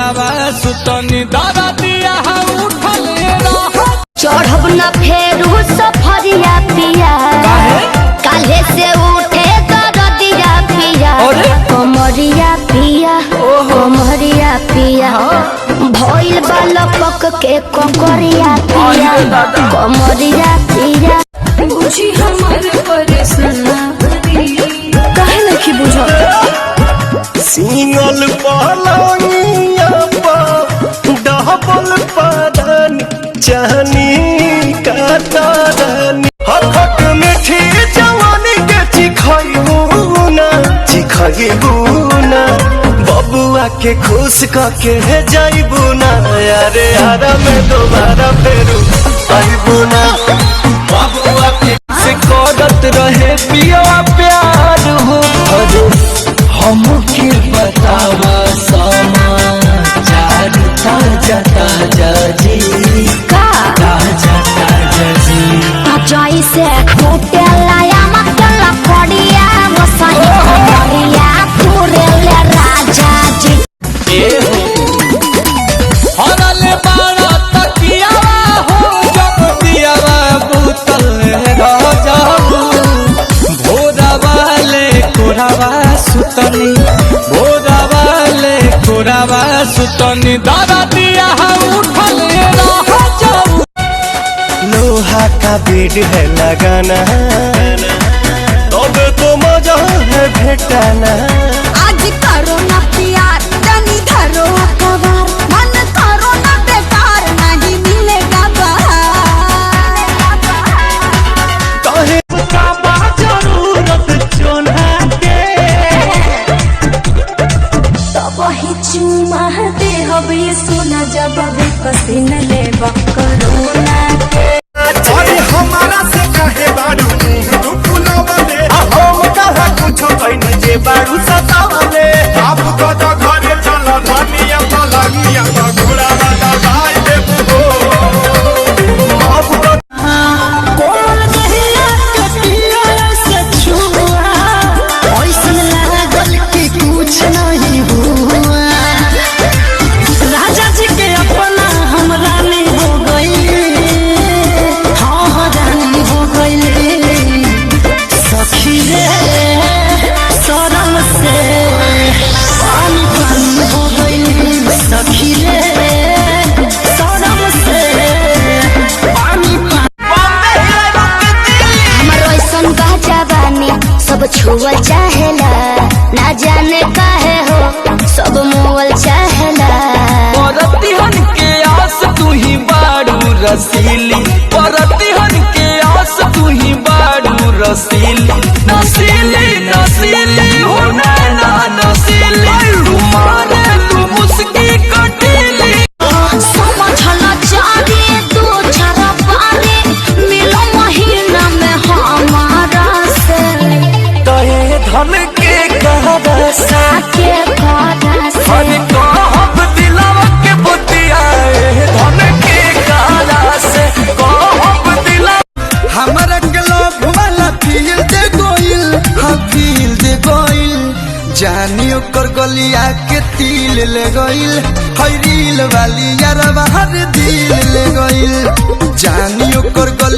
भोरावा सुतनी दादा दिया उठल चढ़ब न फेरू सफरिया पिया काले से उठे दरदिया पिया कमरिया पिया कमरिया पिया भइल बालक के ककरिया पिया कमरिया पिया बुझी हमारे परेशानी काहे नहीं बुझो सिंगल पलंगिया पर डबल पदन चाहनी कातरनी हखट मीठी जवानी के चिखइबू ना बबुआ के खुश करके जाइबू ना अरे हरा में दोबारा फेरू आइबू ना बबुआ के से करत रहे पिया प्यार हो हमके बतावा समाचार ताजा ताजा जी ताजा ताजा जी जैसे खोटे लाया मकला पड़िया मसही कमरिया पूरे ले राजा जी हरले बाड़ा तकिया हो जब दियावा बुतल राजा भोरावाले कोरावा सुतनी भोरावाले कोरावा सुतनी दादा दिया उठल राजा लोहा का बेड है लगाना तब तो मजा है भेटाना आज करो ना प्यार जानी धरो कबार मन करो ना बेकार नहीं मिलेगा बाहर कहे का जरूरत चोना के तब ही चुमा दे हवे सोना जब भी पसीन लेबा करो ना अरे हमारा से कहे बारू तू फुलावले हम कहा कुछ कहीं जे बारू सतावले आप को तो घरे चलो धनिया पलंगिया घोड़ा वाला भाई देबो आप को कोल दहिया कटिया से छुआ ओइसन लागल कि कुछ नहीं हुआ राजा जी के अपना हमरा नहीं हो गई हाँ रानी हो गई सखी रे शरम से पानी पानी हो गई सखी रे शरम से पानी हमर ऐसन बा जवानी सब छुअल चाहेला ना जाने काहे हो सब मोअल चाहेला परतिहन के आस तू ही बारू रसीली परतिहन के आस तू ही बारू रसीली नसीली नसीली हो नैना नसीली तुम्हारे तू मुस्की कटीली समझला चारी दो छरा पानी मिलो महीना में हमारा से कहे धन के कहबा साके पारा से हर कहब दिलवा के बुतिया धन के कहला से कहब दिलवा हमरा के लोभ वाला फील दे गोइल हाँ फील दे गोइल जानी ओकर गलिया के तिल ले गइल हई रील वाली यार बाहर दिल ले गइल जानी ओकर गली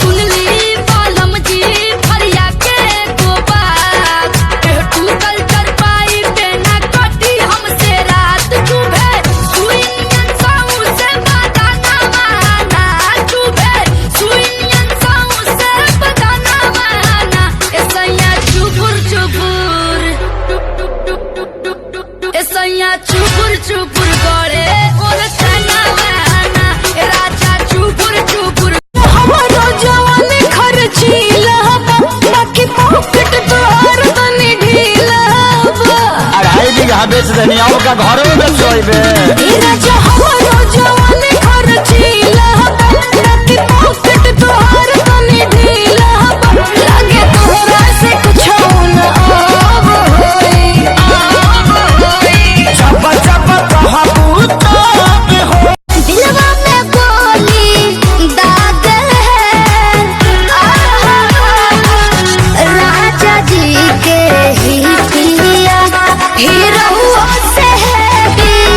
सुनली बालम जी फरिया के गोबात तू कल कर पाई बेना कटी हमसे रात चुभे सुइयन साऊ से बदाना माना चुभे सुइयन साऊ से बदाना माना ऐसैया चुपुर चुपुर ऐसैया चुपुर चुपुर करे और तना माना ए राजा चुपुर चुपुर हमारो जवानी खर्चीला बाकी पॉकेट तोहर तनी ढीला अढ़ाई बीघा बेच देनी आओ का घर में बेच सोइबे राजा हमारो जवानी खर्चीला बाकी पॉकेट तोहर तनी ढीला लगे तोहरा से कुछ न आब होई चप चप कहबू तो हो दिलवा में गोली दाग है राजा जी के ही पिया हीरो से है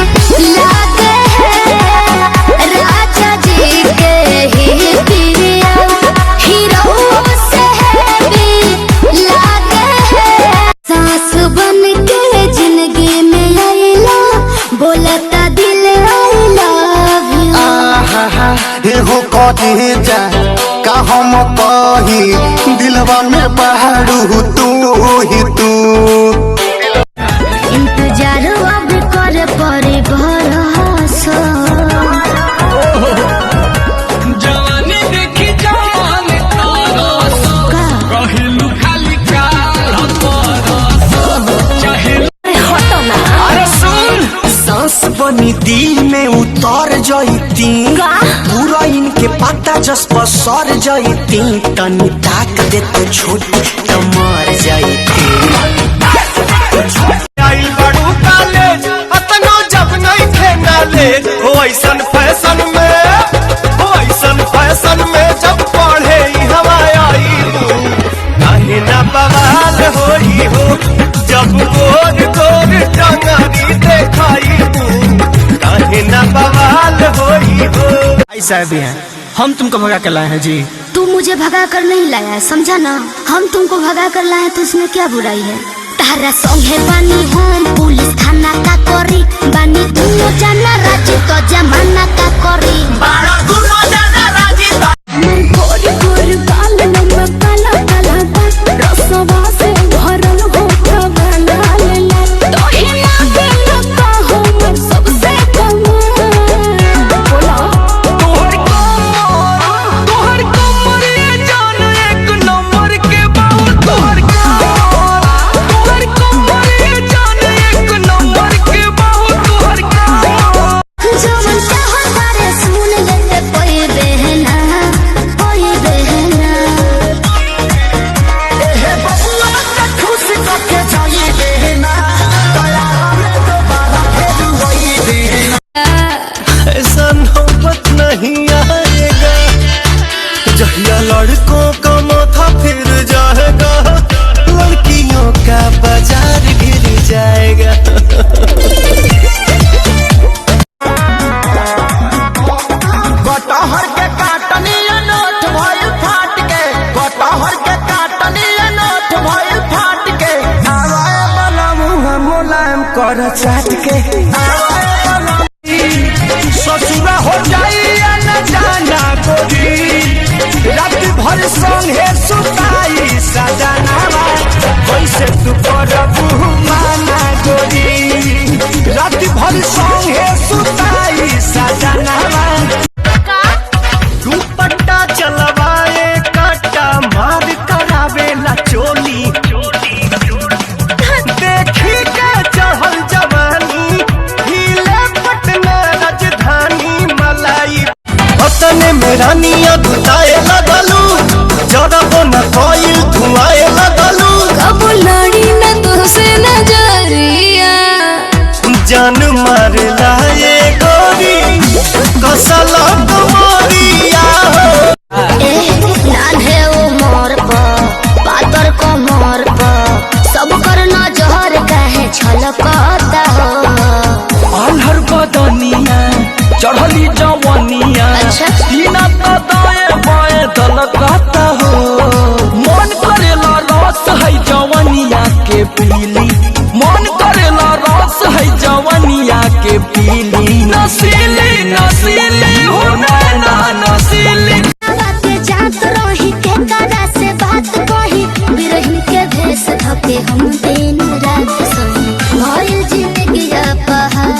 करे जा का हम कही दिलवा में पहाड़ू तू ही तू। इंतजार अब करे पड़ी भरोसा जवानी देखी जवान कहलू खाली अरे सुन सांस बनी दिल में उतर जाती पूरा इनके पता जस पर सर जाती तनी ताक दे तो छोटी तो मर जाती। जब नहीं थे नाले हो ऐसन फैशन में जब पढ़े हवाई काहे ना बवाल होई हो जब गोर गोर टंगरी देखाई काहे ना बवाल होई हो। ऐसा भी है हम तुमको भगा कर लाए हैं जी। तू मुझे भगा कर नहीं लाया है, समझा ना। हम तुमको भगा कर लाए तो उसमें क्या बुराई है। तारा संगे बानी हम पुलिस थाना का करी बानी दुनो जाना राजी तो जमाना का करी मन गोरी गोरी बाल नंबर काला काला रसवा से भरल होठा वाला लेला तो ही लागे लगा हम सबसे कम बोला तोहर कमरिए जान एक नंबर के बाबू तोहर कमरिए जान एक नंबर के बाबू तोहर जवन चाहत बारे सुन लेते कोई बहना हे बबुआ का खुश करके जाइए देना दया हमें दोबारा फिर वही देना। ऐसा नौबत नहीं आएगा जहिया लड़कों का माथा फिर जाएगा लड़कियों का बाजार गिर जाएगा। कटहर के काटनी नोट भइल फाट के कटहर के काटनी नोट भइल फाट के आवाए वाला मुंह मुलायम कर चाट के आवाए वाला ससुरा हो जाई न जाना गोरी रात भर संगे सुताई सजनावा कैसे तू करबू माना गोरी रात भर संगे सुताई सजनावा दुपट्टा चलवाए काटा मार करावेला चोली देखी के चढ़ल जवानी हिले पटना राजधानी मलाई वतन में रानिया दुताए लगलू जरबो न कोई धुआए लगलू कब लड़ी न तुझसे नजरिया जान मार लाए गोरी कसला कुमारिया नान्हे उमर पर पातर कमर पर सब कर नजर काहे छलकता हो। आल्हर बदनिया चढ़ली जवनिया अच्छा। सीना तो दाए बाए दलकता हो मन करेला रस है जवनिया के पीली मन करेला रस है जवनिया के पीली नसीली हो नैना नसीली बातें जात रही के करा से बात कही बिरहिन के भेष धके हम दिन रात सही भइल जिंदगी पहाड़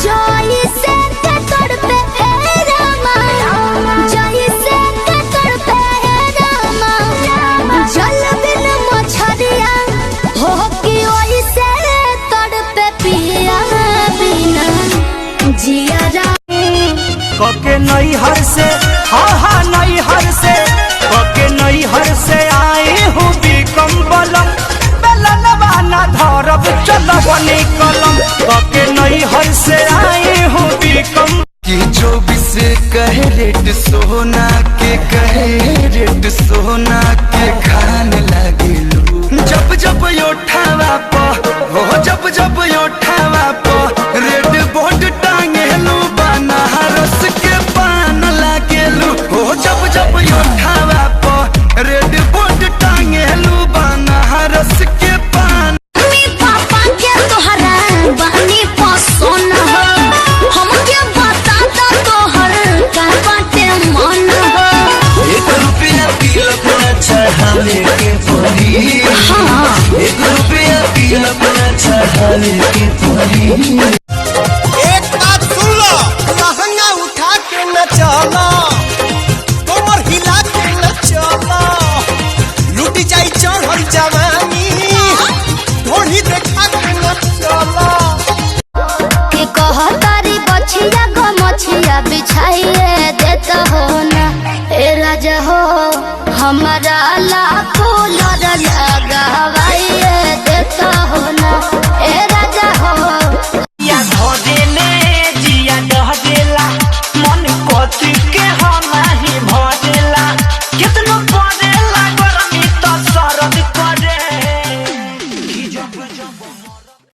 जोई से के तड़पे रामा जोई से के तड़पे रामा जल बिन मछरिया हो कि ओई से तड़पे पिया बिना जिया कके नई हर से हा नई हर से कके नई हर से आए हूँ बिकम बलम बेलनवा न धरब चलबनी कलम कके नई हर से आए हूँ बिकम कि जो भी से कहे रेट सोना के कहे रेट सोना के खान लगिलू जब जब योठावा प हो जब जब योठावा प रेड बोर्ड टांगेलू बनारस के पान लागेलू हो जब जब योठावा प रेड बोर्ड टांगेलू बनारस के पान। पापा के तोहरा बानी पसंद हो हम के चले के परी। एक बात सुन लो, लहंगा उठा के न चला, कमर हिला के न चला, लूटी जाई चढ़ल जवानी, ढोढ़ी देखा के न चला। के कहतारी बछिया गो मछिया बिछाइए देता हो ना ए राजा हो, हमारा लाखों लड़ लगावाइए